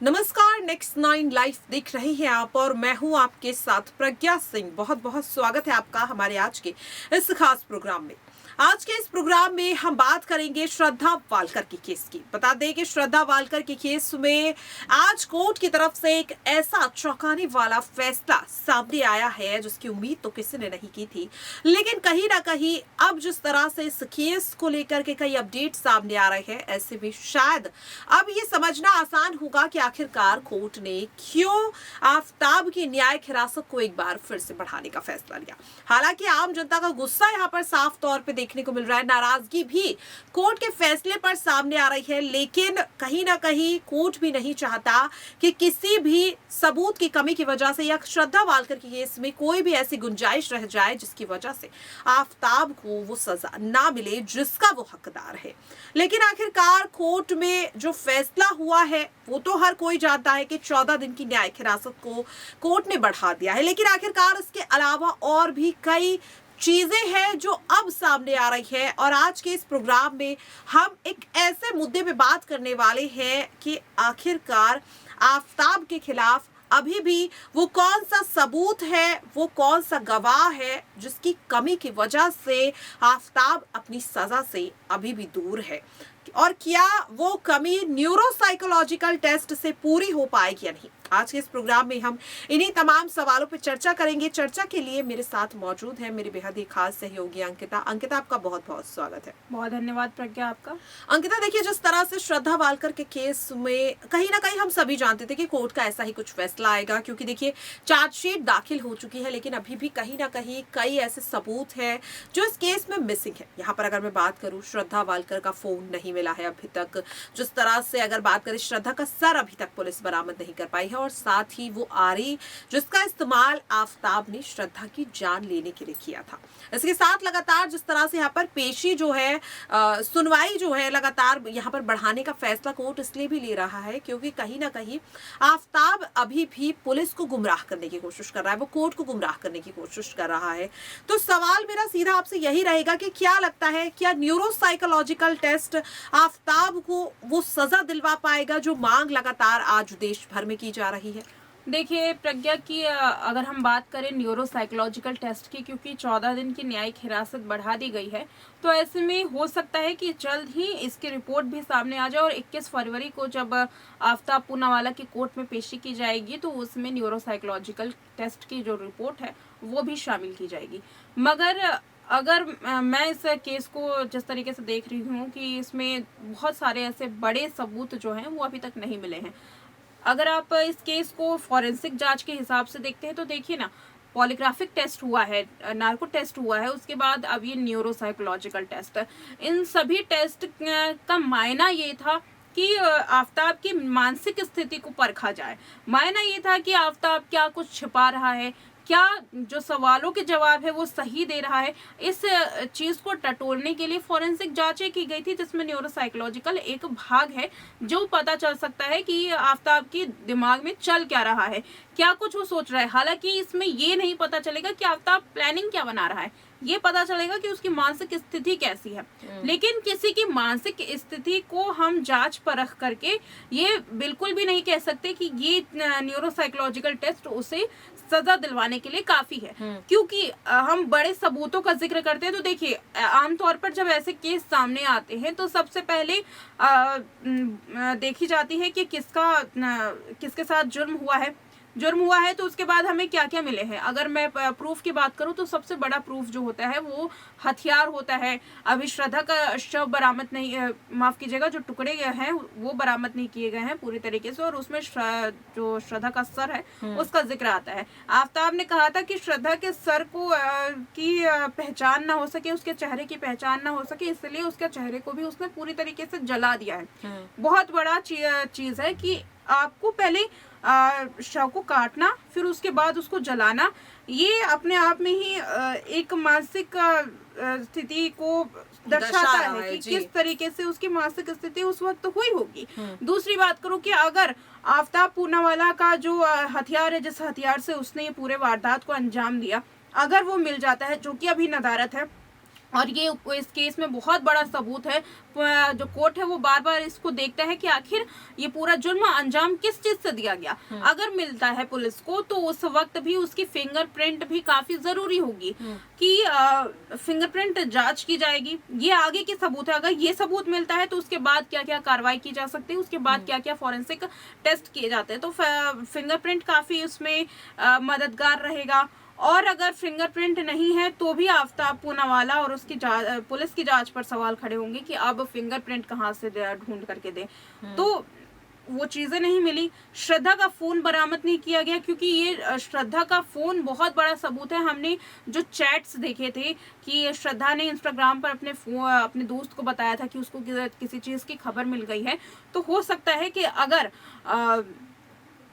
नमस्कार, next 9 life देख रहे हैं आप और मैं हूं आपके साथ प्रज्ञा सिंह। बहुत बहुत स्वागत है आपका हमारे आज के इस खास प्रोग्राम में। आज के इस प्रोग्राम में हम बात करेंगे श्रद्धा वालकर के केस की। बता दें कि श्रद्धा वालकर के केस में आज कोर्ट की तरफ से एक ऐसा चौंकाने वाला फैसला सामने आया है जिसकी उम्मीद तो किसी ने नहीं की थी, लेकिन कहीं ना कहीं अब जिस तरह से इस केस को लेकर के कई अपडेट सामने आ रहे हैं, ऐसे में शायद अब ये समझना आसान होगा कि आखिरकार कोर्ट ने क्यों आफताब की न्यायिक हिरासत को एक बार फिर से बढ़ाने का फैसला लिया। हालांकि आम जनता का गुस्सा यहाँ पर साफ तौर पे देखने को मिल रहा है, नाराजगी भी कोर्ट के फैसले पर सामने आ रही है, लेकिन कहीं ना कहीं कोर्ट भी नहीं चाहता कि किसी भी सबूत की कमी की वजह से या श्रद्धा वालकर के केस में कोई भी ऐसी गुंजाइश रह जाए जिसकी वजह से आफताब को वो सजा ना मिले जिसका वो हकदार है। लेकिन आखिरकार कोर्ट में जो फैसला हुआ है वो तो हर कोई जानता है कि 14 दिन की न्यायिक हिरासत को कोर्ट ने बढ़ा दिया है, लेकिन आखिरकार इसके अलावा और भी कई चीजें हैं जो अब सामने आ रही है। और आज के इस प्रोग्राम में हम एक ऐसे मुद्दे पे बात करने वाले हैं कि आखिरकार आफताब के खिलाफ अभी भी वो कौन सा सबूत है, वो कौन सा गवाह है जिसकी कमी की वजह से आफताब अपनी सजा से अभी भी दूर है, और क्या वो कमी न्यूरोसाइकोलॉजिकल टेस्ट से पूरी हो पाएगी या नहीं। आज के इस प्रोग्राम में हम इन्हीं तमाम सवालों पर चर्चा करेंगे। चर्चा के लिए मेरे साथ मौजूद है मेरी बेहद ही खास सहयोगी अंकिता। अंकिता, आपका बहुत बहुत स्वागत है। बहुत धन्यवाद प्रज्ञा आपका। अंकिता, देखिए, जिस तरह से श्रद्धा वालकर के केस में कहीं ना कहीं हम सभी जानते थे कि कोर्ट का ऐसा ही कुछ फैसला आएगा, क्योंकि देखिए चार्जशीट दाखिल हो चुकी है, लेकिन अभी भी कहीं ना कहीं कई ऐसे सबूत हैं जो इस केस में मिसिंग है। यहाँ पर अगर मैं बात करूँ, श्रद्धा वालकर का फोन नहीं मिला है अभी तक। जिस तरह से अगर बात करें, श्रद्धा का सर अभी तक पुलिस बरामद नहीं कर पाई है, और साथ ही वो आरी जिसका इस्तेमाल आफताब ने श्रद्धा की जान लेने के लिए किया था। इसके साथ लगातार जिस तरह से यहाँ पर पेशी जो है, सुनवाई जो है, लगातार यहाँ पर बढ़ाने का फैसला कोर्ट इसलिए भी ले रहा है क्योंकि कहीं ना कहीं आफताब अभी भी पुलिस को गुमराह करने की कोशिश कर रहा है, वो कोर्ट को गुमराह करने की कोशिश कर रहा है। तो सवाल मेरा सीधा आपसे यही रहेगा कि क्या लगता है, क्या न्यूरोसाइकोलॉजिकल टेस्ट आफताब को वो सजा दिलवा पाएगा जो मांग लगातार आज देश भर में की जा रही है? देखिए प्रज्ञा की अगर हम बात करें न्यूरोसाइकोलॉजिकल टेस्ट की, क्योंकि 14 दिन की न्यायिक हिरासत बढ़ा दी गई है, तो ऐसे में हो सकता है कि जल्द ही इसकी रिपोर्ट भी सामने आ जाए और 21 फरवरी को जब आफताब पूनावाला की कोर्ट में पेशी की जाएगी तो उसमें न्यूरोसाइकोलॉजिकल टेस्ट की जो रिपोर्ट है वो भी शामिल की जाएगी। मगर अगर मैं इस केस को जिस तरीके से देख रही हूँ कि इसमें बहुत सारे ऐसे बड़े सबूत जो हैं वो अभी तक नहीं मिले हैं। अगर आप इस केस को फॉरेंसिक जांच के हिसाब से देखते हैं तो देखिए ना, पॉलीग्राफिक टेस्ट हुआ है, नार्को टेस्ट हुआ है, उसके बाद अब ये न्यूरोसाइकोलॉजिकल टेस्ट। इन सभी टेस्ट का मायना ये था कि आफताब की मानसिक स्थिति को परखा जाए। मायना ये था कि आफताब क्या कुछ छिपा रहा है, क्या जो सवालों के जवाब है वो सही दे रहा है। इस चीज को टटोलने के लिए फॉरेंसिक जांचें की गई थी, जिसमें न्यूरोसाइकोलॉजिकल एक भाग है जो पता चल सकता है कि आफताब की दिमाग में चल क्या रहा है, क्या कुछ वो सोच रहा है। हालांकि इसमें ये नहीं पता चलेगा कि आफताब प्लानिंग क्या बना रहा है, ये पता चलेगा कि उसकी मानसिक स्थिति कैसी है। लेकिन किसी की मानसिक स्थिति को हम जांच परख करके ये बिल्कुल भी नहीं कह सकते कि ये न्यूरोसाइकोलॉजिकल टेस्ट उसे सजा दिलवाने के लिए काफी है। क्योंकि हम बड़े सबूतों का जिक्र करते हैं तो देखिए, आमतौर पर जब ऐसे केस सामने आते हैं तो सबसे पहले देखी जाती है कि किसके साथ जुर्म हुआ है तो उसके बाद हमें क्या क्या मिले हैं। अगर मैं प्रूफ की बात करूं तो सबसे बड़ा प्रूफ जो होता है वो हथियार होता है। अभी श्रद्धा का शव बरामद नहीं, माफ कीजिएगा, जो टुकड़े हैं वो बरामद नहीं किए गए हैं पूरी तरीके से, और उसमें जो श्रद्धा का सर है उसका जिक्र आता है। आफताब ने कहा था कि श्रद्धा के सर को की पहचान ना हो सके, उसके चेहरे की पहचान ना हो सके, इसलिए उसके चेहरे को भी उसने पूरी तरीके से जला दिया है। बहुत बड़ा चीज है कि आपको पहले शव को काटना, फिर उसके बाद उसको जलाना, ये अपने आप में ही एक मानसिक स्थिति को दर्शाता है कि किस तरीके से उसकी मानसिक स्थिति उस वक्त हुई होगी। दूसरी बात करूं कि अगर आफताब पूनावाला का जो हथियार है, जिस हथियार से उसने ये पूरे वारदात को अंजाम दिया, अगर वो मिल जाता है, जो कि अभी नदारत है, और ये इस केस में बहुत बड़ा सबूत है। जो कोर्ट है वो बार बार इसको देखता है कि आखिर ये पूरा जुर्म अंजाम किस चीज से दिया गया। अगर मिलता है पुलिस को तो उस वक्त भी उसकी फिंगरप्रिंट भी काफी जरूरी होगी कि फिंगरप्रिंट जांच की जाएगी। ये आगे की सबूत है। अगर ये सबूत मिलता है तो उसके बाद क्या क्या कार्रवाई की जा सकती है, उसके बाद क्या क्या फॉरेंसिक टेस्ट किए जाते हैं। तो फिंगरप्रिंट काफी उसमें मददगार रहेगा। और अगर फिंगरप्रिंट नहीं है तो भी आफ्ताब पूनावाला और उसकी पुलिस की जांच पर सवाल खड़े होंगे कि अब फिंगरप्रिंट कहाँ से ढूंढ करके दे। तो वो चीजें नहीं मिली। श्रद्धा का फोन बरामद नहीं किया गया क्योंकि ये श्रद्धा का फोन बहुत बड़ा सबूत है। हमने जो चैट्स देखे थे कि श्रद्धा ने इंस्टाग्राम पर अपने दोस्त को बताया था कि उसको किसी चीज की खबर मिल गई है। तो हो सकता है कि अगर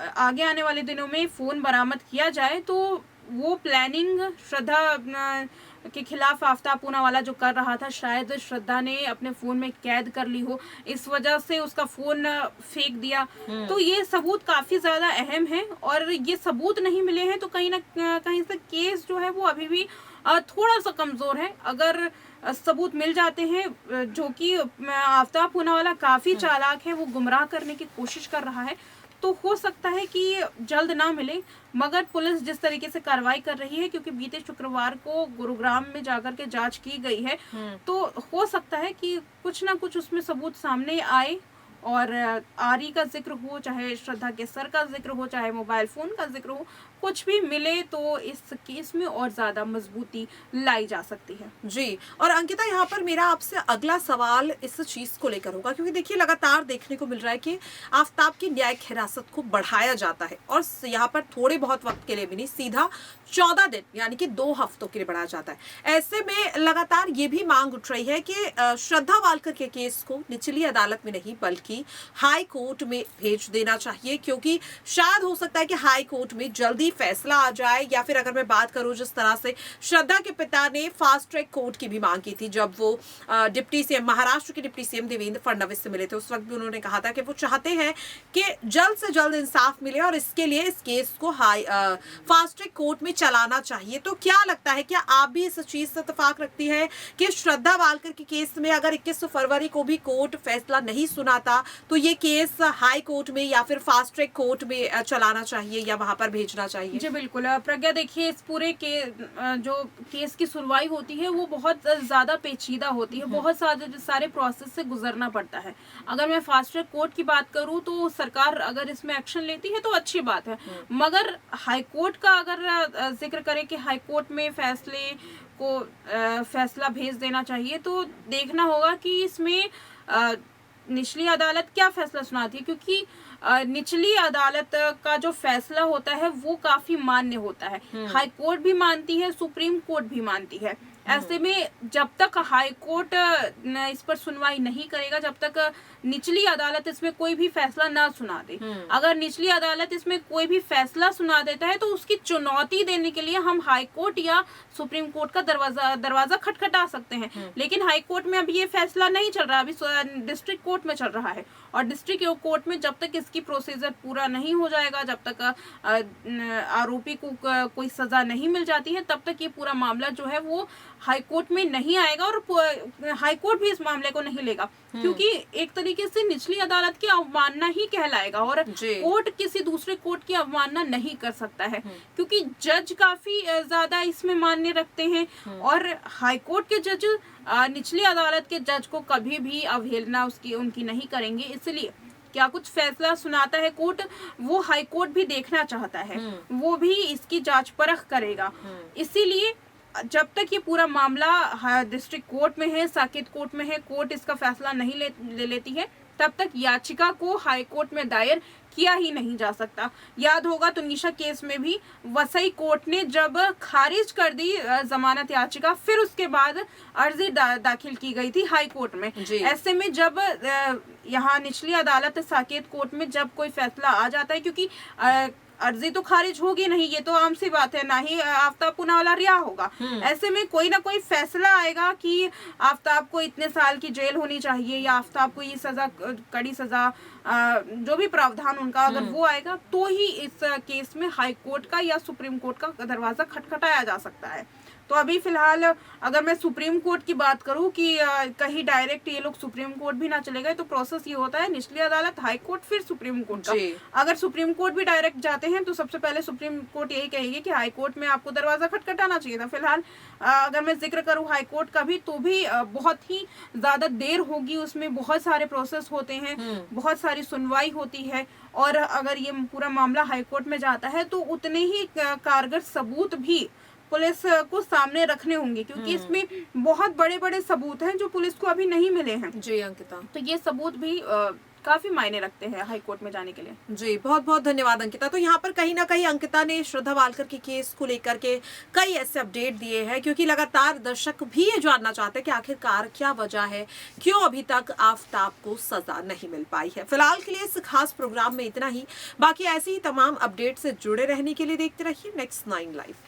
आगे आने वाले दिनों में फोन बरामद किया जाए तो वो प्लानिंग श्रद्धा के खिलाफ आफ्ताब पूनावाला जो कर रहा था, शायद श्रद्धा ने अपने फोन में कैद कर ली हो, इस वजह से उसका फोन फेंक दिया। तो ये सबूत काफी ज्यादा अहम है और ये सबूत नहीं मिले हैं तो कहीं ना कहीं से केस जो है वो अभी भी थोड़ा सा कमजोर है। अगर सबूत मिल जाते हैं, जो कि आफ्ताब पूनावाला काफी चालाक है, वो गुमराह करने की कोशिश कर रहा है, तो हो सकता है कि जल्द ना मिले। मगर पुलिस जिस तरीके से कार्रवाई कर रही है, क्योंकि बीते शुक्रवार को गुरुग्राम में जाकर के जांच की गई है, तो हो सकता है कि कुछ ना कुछ उसमें सबूत सामने आए और आरी का जिक्र हो, चाहे श्रद्धा के सर का जिक्र हो, चाहे मोबाइल फोन का जिक्र हो, कुछ भी मिले तो इस केस में और ज्यादा मजबूती लाई जा सकती है। जी, और अंकिता यहाँ पर मेरा आपसे अगला सवाल इस चीज को लेकर होगा, क्योंकि देखिए लगातार देखने को मिल रहा है कि आफ्ताब की न्यायिक हिरासत को बढ़ाया जाता है और यहाँ पर थोड़े बहुत वक्त के लिए भी नहीं, सीधा 14 दिन यानी कि 2 हफ्तों के लिए बढ़ाया जाता है। ऐसे में लगातार ये भी मांग उठ रही है कि श्रद्धा वालकर के केस को निचली अदालत में नहीं बल्कि हाई कोर्ट में भेज देना चाहिए, क्योंकि शायद हो सकता है कि हाई कोर्ट में जल्दी फैसला आ जाए। या फिर अगर मैं बात करूं जिस तरह से श्रद्धा के पिता ने फास्ट ट्रैक कोर्ट की भी मांग की थी, जब वो डिप्टी सीएम महाराष्ट्र के डिप्टी सीएम देवेंद्र फडणवीस से मिले थे, उस वक्त भी उन्होंने कहा था कि वो चाहते हैं कि जल्द से जल्द इंसाफ मिले और इसके लिए इस केस को फास्ट ट्रैक कोर्ट में चलाना चाहिए। तो क्या लगता है, क्या आप भी इस चीज से इत्तेफाक रखती है कि श्रद्धा वालकर के केस में अगर 21 फरवरी को भी कोर्ट फैसला नहीं सुनाता तो ये केस हाई कोर्ट में या फिर फास्ट ट्रैक कोर्ट में चलाना चाहिए या वहां पर भेजना चाहिए? जी बिल्कुल प्रज्ञा, देखिए इस पूरे जो केस की सुनवाई होती है वो बहुत ज्यादा पेचीदा होती है, बहुत सारे प्रोसेस से गुजरना पड़ता है। अगर मैं फास्ट ट्रैक कोर्ट की बात करूं तो सरकार अगर इसमें एक्शन लेती है तो अच्छी बात है, मगर हाई कोर्ट का अगर जिक्र करें कि हाई कोर्ट में फैसला भेज देना चाहिए, तो देखना होगा कि इसमें निचली अदालत क्या फैसला सुनाती है, क्योंकि निचली अदालत का जो फैसला होता है वो काफी मान्य होता है। हाई कोर्ट भी मानती है, सुप्रीम कोर्ट भी मानती है। ऐसे में जब तक हाई कोर्ट इस पर सुनवाई नहीं करेगा, जब तक निचली अदालत इसमें कोई भी फैसला ना सुना दे, अगर निचली अदालत इसमें कोई भी फैसला सुना देता है तो उसकी चुनौती देने के लिए हम हाई कोर्ट या सुप्रीम कोर्ट का दरवाजा खटखटा सकते हैं। लेकिन हाई कोर्ट में अभी ये फैसला नहीं चल रहा, अभी डिस्ट्रिक्ट कोर्ट में चल रहा है, और डिस्ट्रिक्ट कोर्ट में जब तक इसकी प्रोसीजर पूरा नहीं हो जाएगा, जब तक आरोपी को कोई सजा नहीं मिल जाती है, तब तक ये पूरा मामला जो है वो हाई कोर्ट में नहीं आएगा और हाई कोर्ट भी इस मामले को नहीं लेगा, क्योंकि एक तरीके से निचली अदालत की अवमानना ही कहलाएगा और कोर्ट किसी दूसरे कोर्ट की अवमानना नहीं कर सकता है, क्योंकि जज काफी ज्यादा इसमें मान्य रखते हैं और हाई कोर्ट के जज निचली अदालत के जज को कभी भी अवहेलना उनकी नहीं करेंगे। इसलिए क्या कुछ फैसला सुनाता है कोर्ट, वो हाई कोर्ट भी देखना चाहता है, वो भी इसकी जांच परख करेगा। इसीलिए जब तक ये पूरा मामला डिस्ट्रिक्ट कोर्ट में है, साकेत कोर्ट में है, कोर्ट इसका फैसला नहीं ले लेती है, तब तक याचिका को हाई कोर्ट में दायर किया ही नहीं जा सकता। याद होगा तुनिशा केस में भी वसई कोर्ट ने जब खारिज कर दी जमानत याचिका, फिर उसके बाद अर्जी दाखिल की गई थी हाई कोर्ट में। ऐसे में जब यहाँ निचली अदालत साकेत कोर्ट में जब कोई फैसला आ जाता है, क्योंकि अर्जी तो खारिज होगी नहीं, ये तो आम सी बात है, ना ही आफ्ताब पूनावाला रिहा होगा। ऐसे में कोई ना कोई फैसला आएगा कि आफ्ताब को इतने साल की जेल होनी चाहिए या आफ्ताब को ये सजा, कड़ी सजा, जो भी प्रावधान उनका अगर वो आएगा तो ही इस केस में हाई कोर्ट का या सुप्रीम कोर्ट का दरवाजा खटखटाया जा सकता है। तो अभी फिलहाल अगर मैं सुप्रीम कोर्ट की बात करूं कि कहीं डायरेक्ट ये लोग सुप्रीम कोर्ट भी ना चले गए, तो प्रोसेस ये होता है निचली अदालत, हाई कोर्ट, फिर सुप्रीम कोर्ट का। अगर सुप्रीम कोर्ट भी डायरेक्ट जाते हैं तो सबसे पहले सुप्रीम कोर्ट यही कहेगी कि हाई कोर्ट में आपको दरवाजा खटखटाना चाहिए था। फिलहाल अगर मैं जिक्र करूं हाई कोर्ट का भी, तो भी बहुत ही ज्यादा देर होगी, उसमें बहुत सारे प्रोसेस होते हैं, बहुत सारी सुनवाई होती है, और अगर ये पूरा मामला हाई कोर्ट में जाता है तो उतने ही कारगर सबूत भी पुलिस को सामने रखने होंगे, क्योंकि इसमें बहुत बड़े बड़े सबूत हैं जो पुलिस को अभी नहीं मिले हैं। जी अंकिता, तो ये सबूत भी काफी मायने रखते हैं हाई कोर्ट में जाने के लिए। जी बहुत बहुत धन्यवाद अंकिता। तो यहाँ पर कहीं ना कहीं अंकिता ने श्रद्धा वालकर के केस को लेकर के कई ऐसे अपडेट दिए हैं, क्योंकि लगातार दर्शक भी ये जानना चाहते हैं कि आखिरकार क्या वजह है, क्यों अभी तक आफ्ताब को सजा नहीं मिल पाई है। फिलहाल के लिए इस खास प्रोग्राम में इतना ही। बाकी ऐसी ही तमाम अपडेट से जुड़े रहने के लिए देखते रहिए Next 9 Live।